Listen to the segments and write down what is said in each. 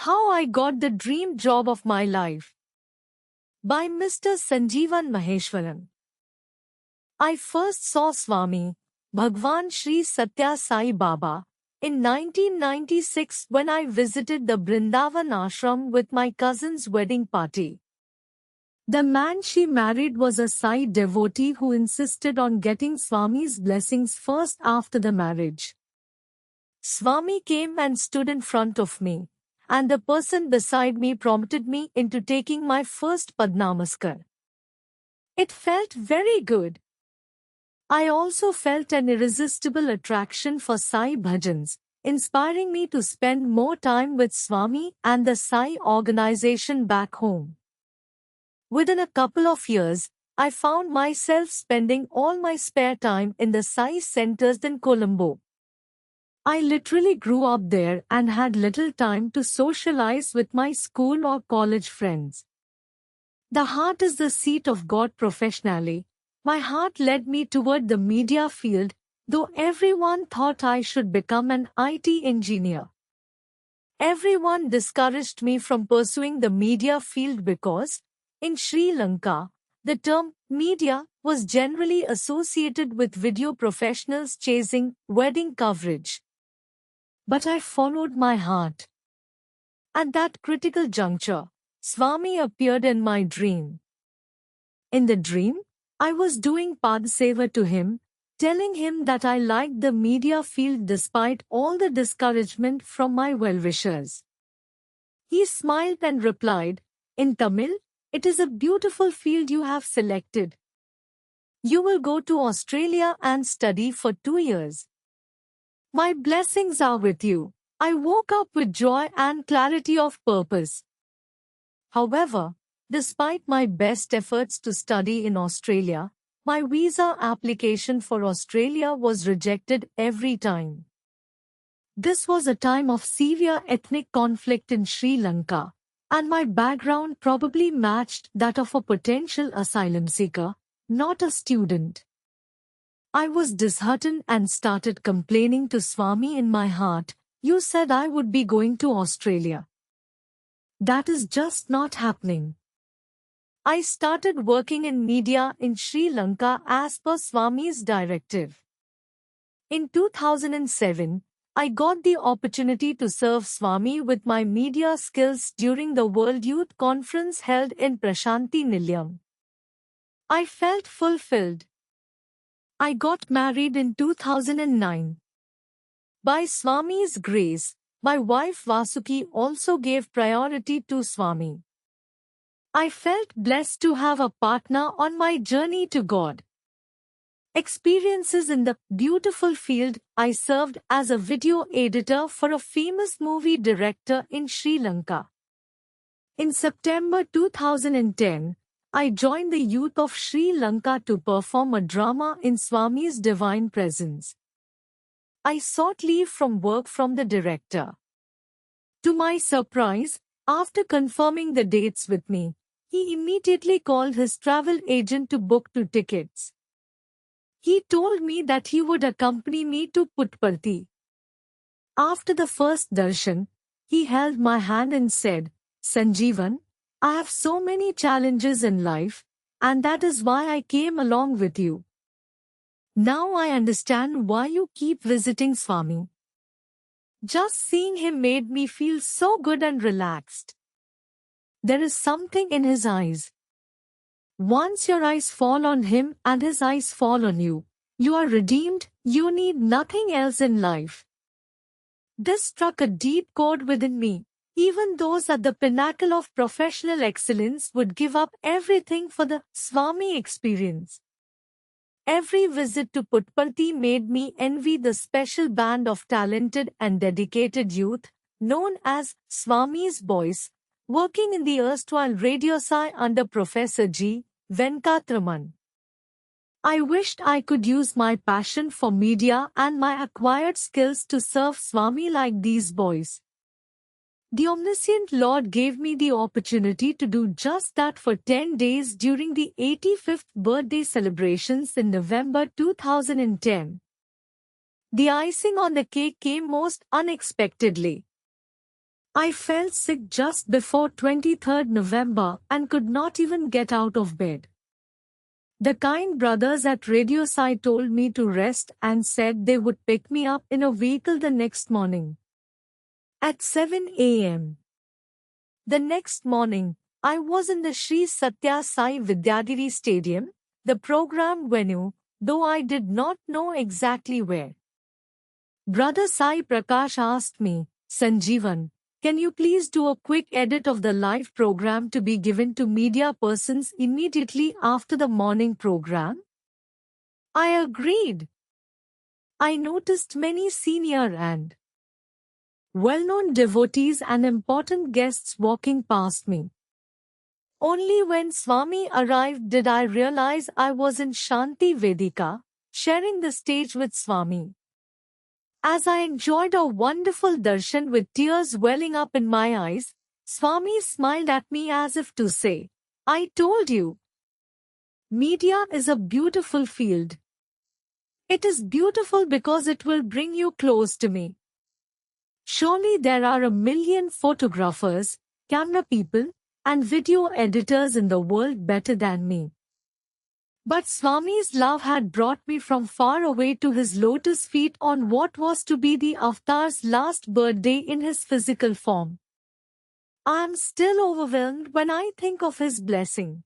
How I Got the Dream Job of My Life by Mr. Sanjeevan Maheshwaran. I first saw Swami Bhagwan Sri Satya Sai Baba in 1996 when I visited the Brindavan ashram with my cousin's wedding party. The man she married was a Sai devotee who insisted on getting Swami's blessings first after the marriage. Swami came and stood in front of me, and the person beside me prompted me into taking my first Padnamaskar. It felt very good. I also felt an irresistible attraction for Sai bhajans, inspiring me to spend more time with Swami and the Sai organization back home. Within a couple of years, I found myself spending all my spare time in the Sai centers in Colombo. I literally grew up there and had little time to socialize with my school or college friends. The heart is the seat of God professionally. My heart led me toward the media field, though everyone thought I should become an IT engineer. Everyone discouraged me from pursuing the media field because, in Sri Lanka, the term media was generally associated with video professionals chasing wedding coverage. But I followed my heart. At that critical juncture, Swami appeared in my dream. In the dream, I was doing Padaseva to him, telling him that I liked the media field despite all the discouragement from my well-wishers. He smiled and replied, in Tamil, "It is a beautiful field you have selected. You will go to Australia and study for 2 years. My blessings are with you." I woke up with joy and clarity of purpose. However, despite my best efforts to study in Australia, my visa application for Australia was rejected every time. This was a time of severe ethnic conflict in Sri Lanka, and my background probably matched that of a potential asylum seeker, not a student. I was disheartened and started complaining to Swami in my heart, "You said I would be going to Australia. That is just not happening." I started working in media in Sri Lanka as per Swami's directive. In 2007, I got the opportunity to serve Swami with my media skills during the World Youth Conference held in Prashanti Nilayam. I felt fulfilled. I got married in 2009. By Swami's grace, my wife Vasuki also gave priority to Swami. I felt blessed to have a partner on my journey to God. Experiences in the beautiful field. I served as a video editor for a famous movie director in Sri Lanka. In September 2010, I joined the youth of Sri Lanka to perform a drama in Swami's Divine Presence. I sought leave from work from the director. To my surprise, after confirming the dates with me, he immediately called his travel agent to book 2 tickets. He told me that he would accompany me to Puttaparthi. After the first darshan, he held my hand and said, "Sanjeevan, I have so many challenges in life, and that is why I came along with you. Now I understand why you keep visiting Swami." Just seeing him made me feel so good and relaxed. There is something in his eyes. Once your eyes fall on him and his eyes fall on you, you are redeemed. You need nothing else in life. This struck a deep chord within me. Even those at the pinnacle of professional excellence would give up everything for the Swami experience. Every visit to Puttaparthi made me envy the special band of talented and dedicated youth, known as Swami's Boys, working in the erstwhile Radio Sai under Professor G. Venkatraman. I wished I could use my passion for media and my acquired skills to serve Swami like these boys. The omniscient Lord gave me the opportunity to do just that for 10 days during the 85th birthday celebrations in November 2010. The icing on the cake came most unexpectedly. I fell sick just before 23rd November and could not even get out of bed. The kind brothers at Radio Sai told me to rest and said they would pick me up in a vehicle the next morning. At 7 a.m. The next morning, I was in the Sri Satya Sai Vidyadhiri Stadium, the program venue, though I did not know exactly where. Brother Sai Prakash asked me, Sanjeevan, can you please do a quick edit of the live program to be given to media persons immediately after the morning program? I agreed. I noticed many senior and well-known devotees and important guests walking past me. Only when Swami arrived did I realize I was in Shanti Vedika, sharing the stage with Swami. As I enjoyed a wonderful darshan with tears welling up in my eyes, Swami smiled at me as if to say, I told you. Media is a beautiful field. It is beautiful because it will bring you close to me. Surely there are a million photographers, camera people, and video editors in the world better than me. But Swami's love had brought me from far away to his lotus feet on what was to be the avatar's last birthday in his physical form. I am still overwhelmed when I think of his blessing.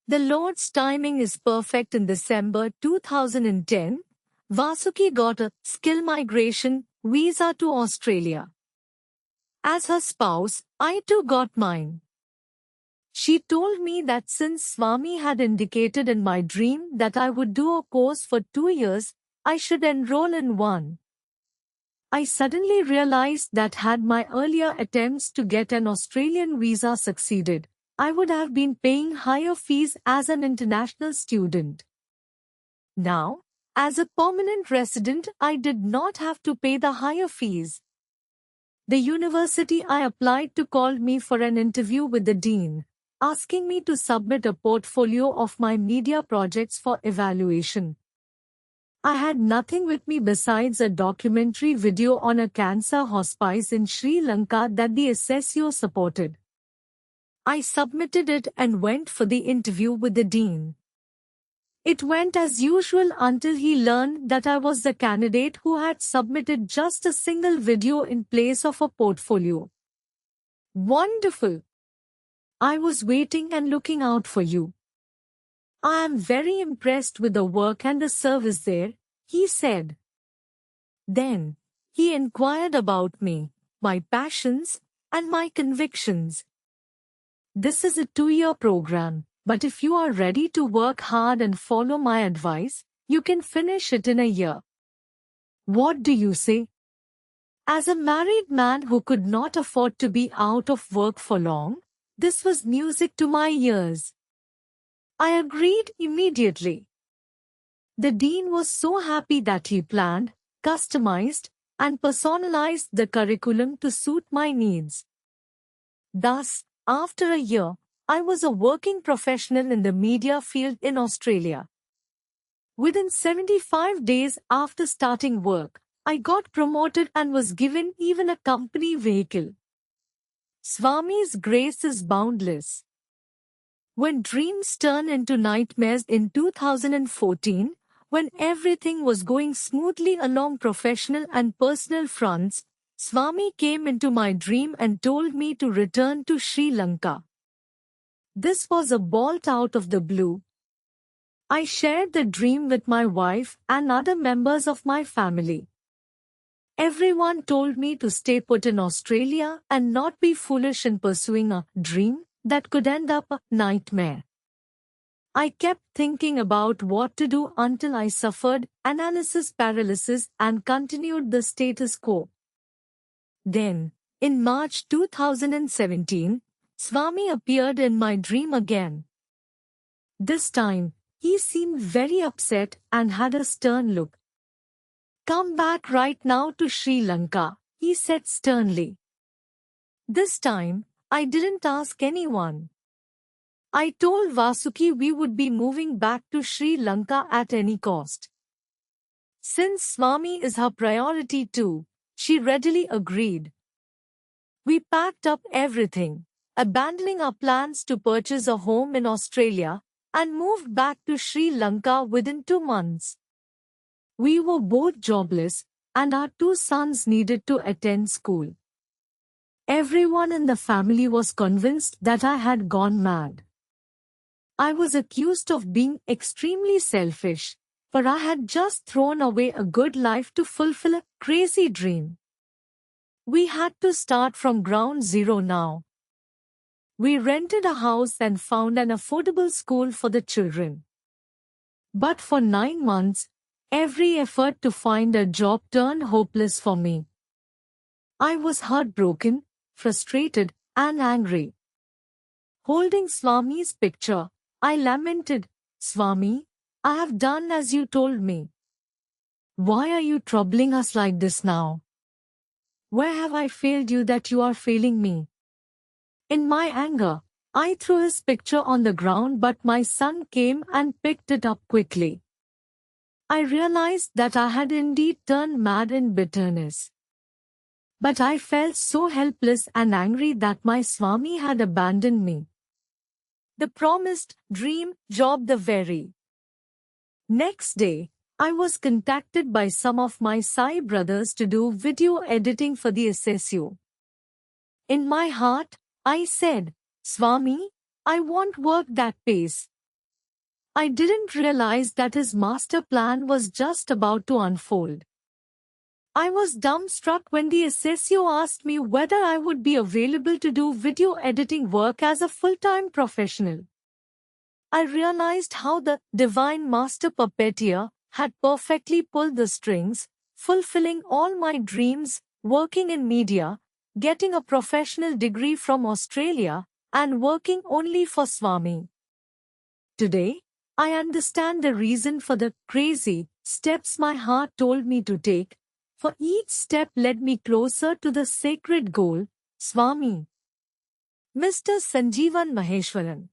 The Lord's timing is perfect. In December 2010, Vasuki got a skill migration visa to Australia. As her spouse, I too got mine. She told me that since Swami had indicated in my dream that I would do a course for 2 years, I should enroll in one. I suddenly realized that had my earlier attempts to get an Australian visa succeeded, I would have been paying higher fees as an international student. Now, as a permanent resident, I did not have to pay the higher fees. The university I applied to called me for an interview with the dean, asking me to submit a portfolio of my media projects for evaluation. I had nothing with me besides a documentary video on a cancer hospice in Sri Lanka that the SSO supported. I submitted it and went for the interview with the dean. It went as usual until he learned that I was the candidate who had submitted just a single video in place of a portfolio. Wonderful! I was waiting and looking out for you. I am very impressed with the work and the service there, he said. Then, he inquired about me, my passions, and my convictions. This is a 2-year program, but if you are ready to work hard and follow my advice, you can finish it in a year. What do you say? As a married man who could not afford to be out of work for long, this was music to my ears. I agreed immediately. The dean was so happy that he planned, customized, and personalized the curriculum to suit my needs. Thus, after a year, I was a working professional in the media field in Australia. Within 75 days after starting work, I got promoted and was given even a company vehicle. Swami's grace is boundless. When dreams turn into nightmares in 2014, when everything was going smoothly along professional and personal fronts, Swami came into my dream and told me to return to Sri Lanka. This was a bolt out of the blue. I shared the dream with my wife and other members of my family. Everyone told me to stay put in Australia and not be foolish in pursuing a dream that could end up a nightmare. I kept thinking about what to do until I suffered analysis paralysis and continued the status quo. Then, in March 2017, Swami appeared in my dream again. This time, he seemed very upset and had a stern look. Come back right now to Sri Lanka, he said sternly. This time, I didn't ask anyone. I told Vasuki we would be moving back to Sri Lanka at any cost. Since Swami is her priority too, she readily agreed. We packed up everything, abandoning our plans to purchase a home in Australia, and moved back to Sri Lanka within 2 months. We were both jobless, and our two sons needed to attend school. Everyone in the family was convinced that I had gone mad. I was accused of being extremely selfish, but I had just thrown away a good life to fulfill a crazy dream. We had to start from ground zero now. We rented a house and found an affordable school for the children. But for 9 months, every effort to find a job turned hopeless for me. I was heartbroken, frustrated, and angry. Holding Swami's picture, I lamented, "Swami, I have done as you told me. Why are you troubling us like this now? Where have I failed you that you are failing me?" In my anger, I threw his picture on the ground, but my son came and picked it up quickly. I realized that I had indeed turned mad in bitterness. But I felt so helpless and angry that my Swami had abandoned me. The promised dream job the very next day, I was contacted by some of my Sai brothers to do video editing for the SSU. In my heart, I said, "Swami, I want work that pays." I didn't realize that his master plan was just about to unfold. I was dumbstruck when the SSU asked me whether I would be available to do video editing work as a full-time professional. I realized how the divine master puppeteer had perfectly pulled the strings, fulfilling all my dreams, working in media, getting a professional degree from Australia, and working only for Swami. Today, I understand the reason for the crazy steps my heart told me to take, for each step led me closer to the sacred goal, Swami. Mr. Sanjeevan Maheshwaran.